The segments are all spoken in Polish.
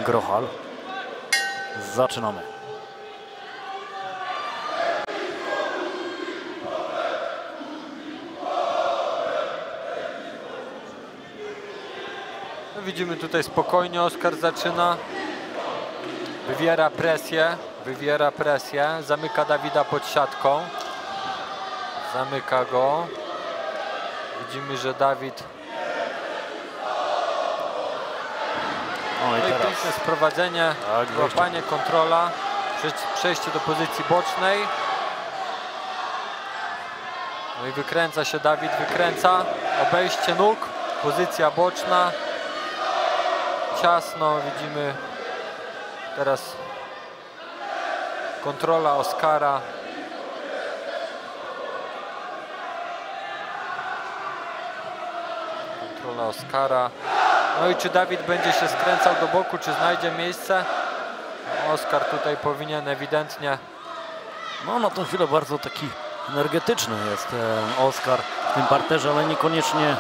Grochal. Zaczynamy. No widzimy tutaj spokojnie Oskar zaczyna. Wywiera presję. Zamyka Dawida pod siatką. Zamyka go. Widzimy, że Dawid... No i teraz piękne sprowadzenie, łapanie, kontrola, przejście do pozycji bocznej. No i wykręca się Dawid, obejście nóg, pozycja boczna. Ciasno, widzimy teraz kontrola Oskara. No i czy Dawid będzie się skręcał do boku, czy znajdzie miejsce? Oskar tutaj powinien ewidentnie... no na tą chwilę bardzo taki energetyczny jest Oskar w tym parterze, ale niekoniecznie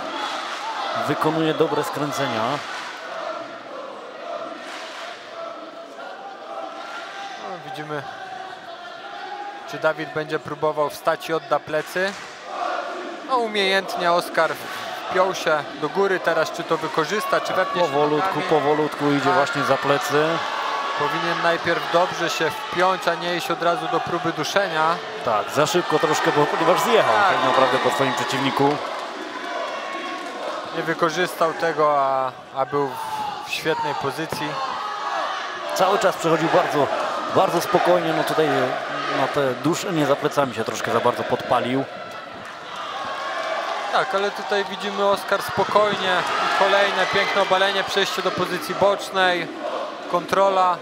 wykonuje dobre skręcenia. No, widzimy, czy Dawid będzie próbował wstać i odda plecy. No umiejętnie Oskar wpiął się do góry, teraz czy to wykorzysta, czy wepnie się powolutku idzie właśnie za plecy. Powinien najpierw dobrze się wpiąć, a nie iść od razu do próby duszenia. Tak, za szybko troszkę, ponieważ zjechał tak naprawdę po swoim przeciwniku. Nie wykorzystał tego, a był w świetnej pozycji. Cały czas przechodził bardzo spokojnie, no tutaj na te duszenie za plecami się troszkę za bardzo podpalił. Tak, ale tutaj widzimy Oskar spokojnie. Kolejne piękne obalenie, przejście do pozycji bocznej, kontrola.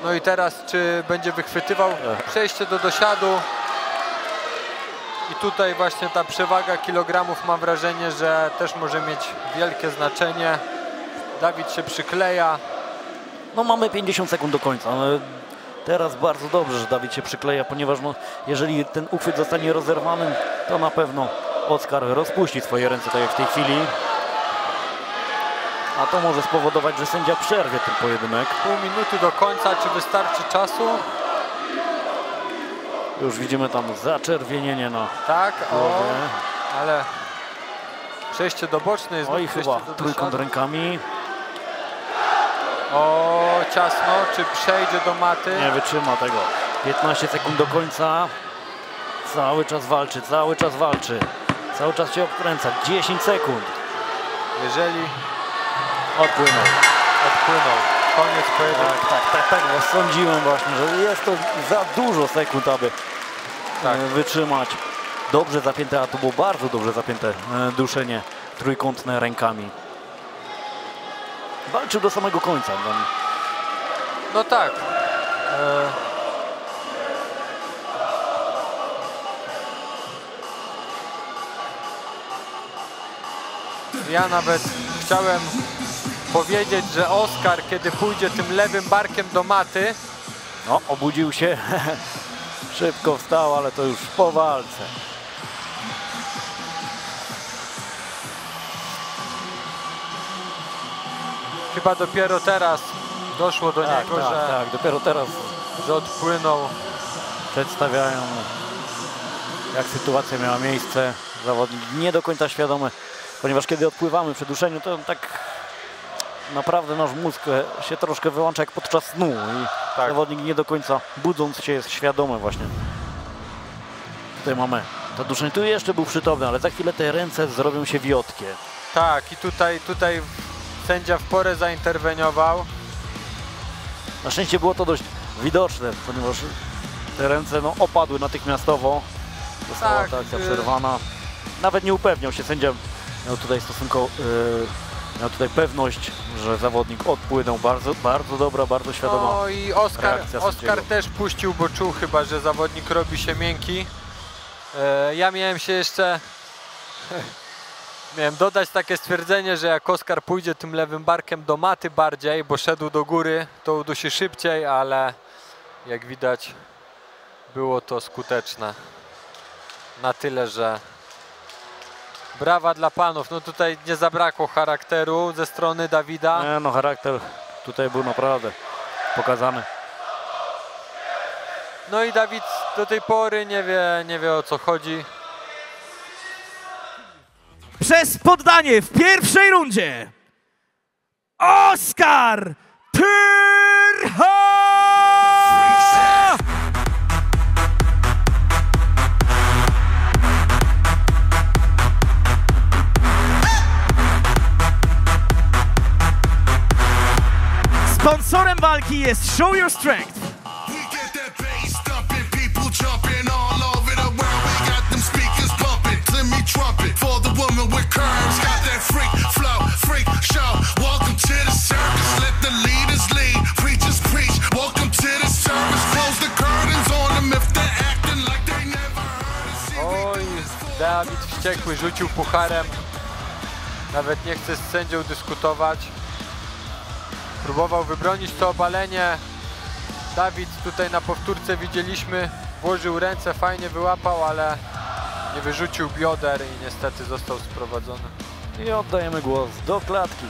No i teraz czy będzie wychwytywał przejście do dosiadu. I tutaj właśnie ta przewaga kilogramów, mam wrażenie, że też może mieć wielkie znaczenie. Dawid się przykleja. No mamy 50 sekund do końca. Ale teraz bardzo dobrze, że Dawid się przykleja, ponieważ no, jeżeli ten uchwyt zostanie rozerwany, to na pewno Oskar rozpuści swoje ręce, tak jak w tej chwili. A to może spowodować, że sędzia przerwie ten pojedynek. Pół minuty do końca, czy wystarczy czasu? Już widzimy tam zaczerwienienie na tak, głowie. Ale przejście do bocznej jest. Oj, chyba trójkąt rękami. O, ciasno, czy przejdzie do maty? Nie wytrzyma tego. 15 sekund do końca. Cały czas walczy. Cały czas się obkręca. 10 sekund. Jeżeli odpłynął. Koniec pojedynku. Tak. Sądziłem właśnie, że jest to za dużo sekund, aby wytrzymać. Dobrze zapięte, a to było bardzo dobrze zapięte duszenie trójkątne rękami. Walczył do samego końca. No tak. Ja nawet chciałem powiedzieć, że Oskar, kiedy pójdzie tym lewym barkiem do maty... No, obudził się. Szybko wstał, ale to już po walce. Chyba dopiero teraz doszło do niego, że... dopiero teraz. Że odpłynął. Przedstawiają, jak sytuacja miała miejsce. Zawodnik nie do końca świadomy, ponieważ kiedy odpływamy przy duszeniu, to tak naprawdę nasz mózg się troszkę wyłącza jak podczas snu i zawodnik nie do końca budząc się jest świadomy właśnie. Tutaj mamy to duszenie, tu jeszcze był przytomny, ale za chwilę te ręce zrobią się wiotkie. Tak, i tutaj sędzia w porę zainterweniował. Na szczęście było to dość widoczne, ponieważ te ręce opadły natychmiastowo. Została ta akcja przerwana. Nawet nie upewniał się sędzia. Miał tutaj miał tutaj pewność, że zawodnik odpłynął. Bardzo dobra, bardzo świadoma. No i Oskar też puścił, bo czuł chyba, że zawodnik robi się miękki. Ja miałem dodać takie stwierdzenie, że jak Oskar pójdzie tym lewym barkiem do maty bardziej, bo szedł do góry, to udusi szybciej, ale jak widać było to skuteczne. Na tyle, że brawa dla panów. No tutaj nie zabrakło charakteru ze strony Dawida. No charakter tutaj był naprawdę pokazany. No i Dawid do tej pory nie wie o co chodzi. Przez poddanie w pierwszej rundzie Oskar Tyrcha! Sponsorem walki jest Show Your Strength. Oj, Dawid wściekły rzucił pucharem. Nawet nie chce z sędzią dyskutować. Próbował wybronić to obalenie. Dawid tutaj na powtórce widzieliśmy, włożył ręce, fajnie wyłapał, ale nie wyrzucił bioder i niestety został sprowadzony. I oddajemy głos do klatki.